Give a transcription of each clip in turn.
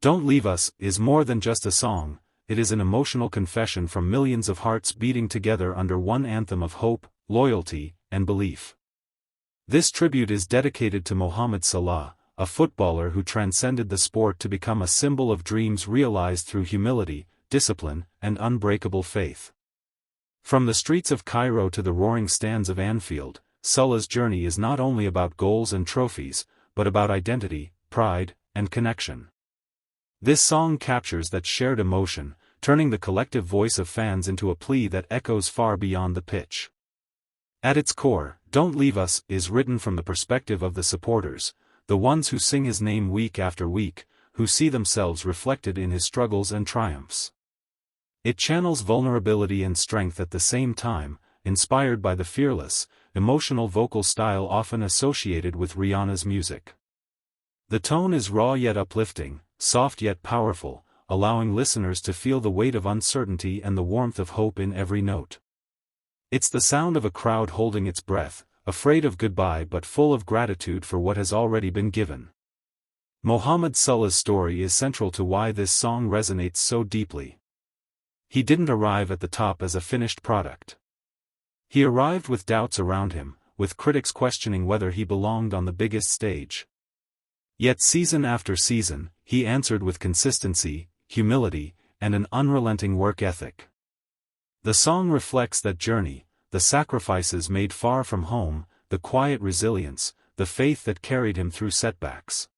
Don't Leave Us is more than just a song, it is an emotional confession from millions of hearts beating together under one anthem of hope, loyalty, and belief. This tribute is dedicated to Mohamed Salah, a footballer who transcended the sport to become a symbol of dreams realized through humility, discipline, and unbreakable faith. From the streets of Cairo to the roaring stands of Anfield, Salah's journey is not only about goals and trophies, but about identity, pride, and connection. This song captures that shared emotion, turning the collective voice of fans into a plea that echoes far beyond the pitch. At its core, Don't Leave Us is written from the perspective of the supporters, the ones who sing his name week after week, who see themselves reflected in his struggles and triumphs. It channels vulnerability and strength at the same time, inspired by the fearless, emotional vocal style often associated with Rihanna's music. The tone is raw yet uplifting, soft yet powerful, allowing listeners to feel the weight of uncertainty and the warmth of hope in every note. It's the sound of a crowd holding its breath, afraid of goodbye but full of gratitude for what has already been given. Mohamed Salah's story is central to why this song resonates so deeply. He didn't arrive at the top as a finished product. He arrived with doubts around him, with critics questioning whether he belonged on the biggest stage. Yet season after season, he answered with consistency, humility, and an unrelenting work ethic. The song reflects that journey, the sacrifices made far from home, the quiet resilience, the faith that carried him through setbacks.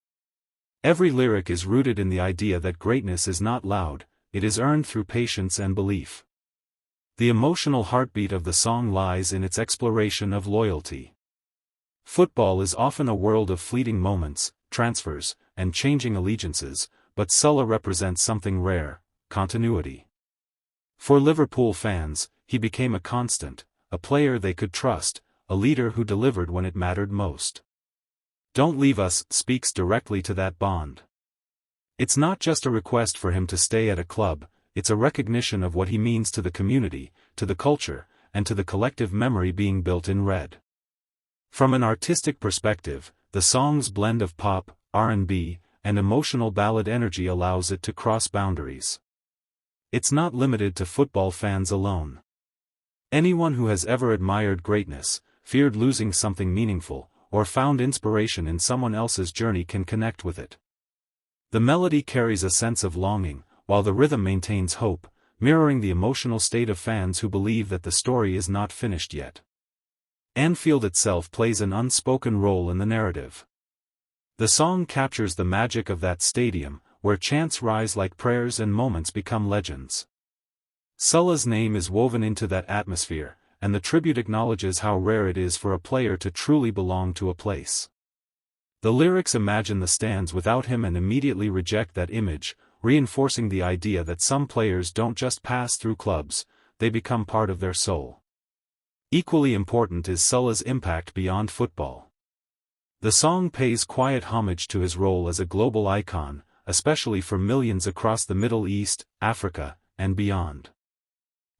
Every lyric is rooted in the idea that greatness is not loud, it is earned through patience and belief. The emotional heartbeat of the song lies in its exploration of loyalty. Football is often a world of fleeting moments, transfers, and changing allegiances, but Salah represents something rare: continuity. For Liverpool fans, he became a constant, a player they could trust, a leader who delivered when it mattered most. Don't Leave Us speaks directly to that bond. It's not just a request for him to stay at a club, it's a recognition of what he means to the community, to the culture, and to the collective memory being built in red. From an artistic perspective, the song's blend of pop, R&B, and emotional ballad energy allows it to cross boundaries. It's not limited to football fans alone. Anyone who has ever admired greatness, feared losing something meaningful, or found inspiration in someone else's journey can connect with it. The melody carries a sense of longing, while the rhythm maintains hope, mirroring the emotional state of fans who believe that the story is not finished yet. Anfield itself plays an unspoken role in the narrative. The song captures the magic of that stadium, where chants rise like prayers and moments become legends. Salah's name is woven into that atmosphere, and the tribute acknowledges how rare it is for a player to truly belong to a place. The lyrics imagine the stands without him and immediately reject that image, reinforcing the idea that some players don't just pass through clubs, they become part of their soul. Equally important is Salah's impact beyond football. The song pays quiet homage to his role as a global icon, especially for millions across the Middle East, Africa, and beyond.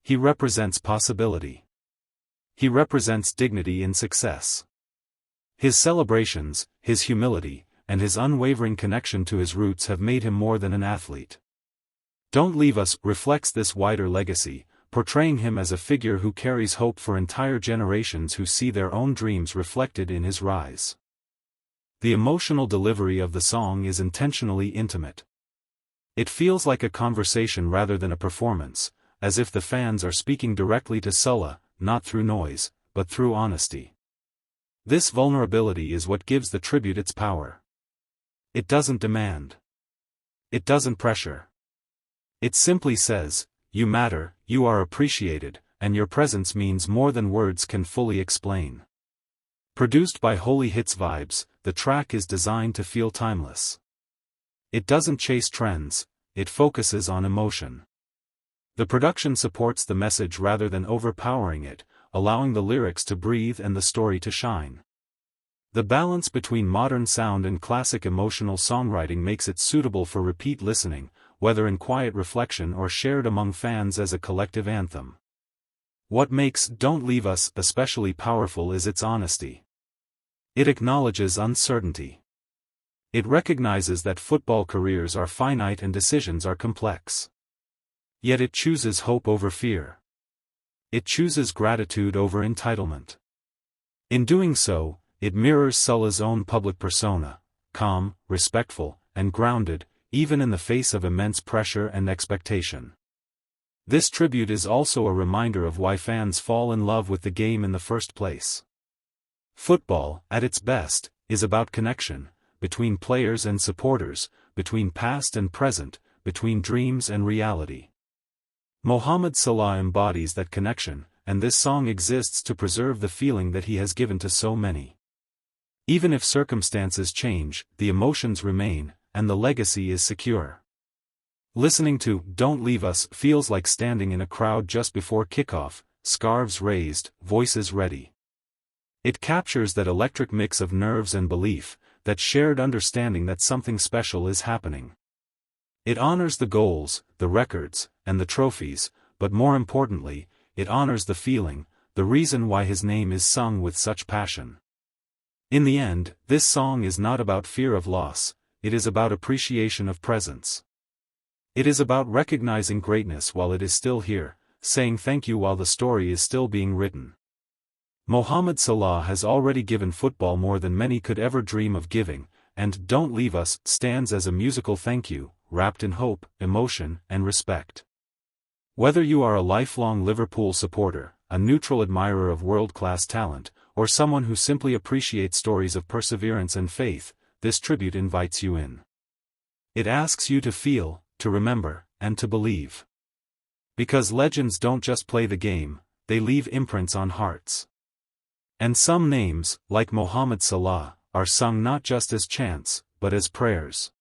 He represents possibility. He represents dignity in success. His celebrations, his humility, and his unwavering connection to his roots have made him more than an athlete. Don't Leave Us reflects this wider legacy, portraying him as a figure who carries hope for entire generations who see their own dreams reflected in his rise. The emotional delivery of the song is intentionally intimate. It feels like a conversation rather than a performance, as if the fans are speaking directly to Salah, not through noise, but through honesty. This vulnerability is what gives the tribute its power. It doesn't demand. It doesn't pressure. It simply says, "You matter, you are appreciated, and your presence means more than words can fully explain." Produced by HolyHitsVibes, the track is designed to feel timeless. It doesn't chase trends, it focuses on emotion. The production supports the message rather than overpowering it, allowing the lyrics to breathe and the story to shine. The balance between modern sound and classic emotional songwriting makes it suitable for repeat listening, whether in quiet reflection or shared among fans as a collective anthem. What makes Don't Leave Us especially powerful is its honesty. It acknowledges uncertainty. It recognizes that football careers are finite and decisions are complex. Yet it chooses hope over fear. It chooses gratitude over entitlement. In doing so, it mirrors Salah's own public persona, calm, respectful, and grounded, even in the face of immense pressure and expectation. This tribute is also a reminder of why fans fall in love with the game in the first place. Football, at its best, is about connection, between players and supporters, between past and present, between dreams and reality. Mohamed Salah embodies that connection, and this song exists to preserve the feeling that he has given to so many. Even if circumstances change, the emotions remain, and the legacy is secure. Listening to "Don't Leave Us" feels like standing in a crowd just before kickoff, scarves raised, voices ready. It captures that electric mix of nerves and belief, that shared understanding that something special is happening. It honors the goals, the records, and the trophies, but more importantly, it honors the feeling, the reason why his name is sung with such passion. In the end, this song is not about fear of loss, it is about appreciation of presence. It is about recognizing greatness while it is still here, saying thank you while the story is still being written. Mohamed Salah has already given football more than many could ever dream of giving, and "Don't Leave Us" stands as a musical thank you, wrapped in hope, emotion, and respect. Whether you are a lifelong Liverpool supporter, a neutral admirer of world-class talent, or someone who simply appreciates stories of perseverance and faith, this tribute invites you in. It asks you to feel, to remember, and to believe. Because legends don't just play the game, they leave imprints on hearts. And some names, like Mohamed Salah, are sung not just as chants, but as prayers.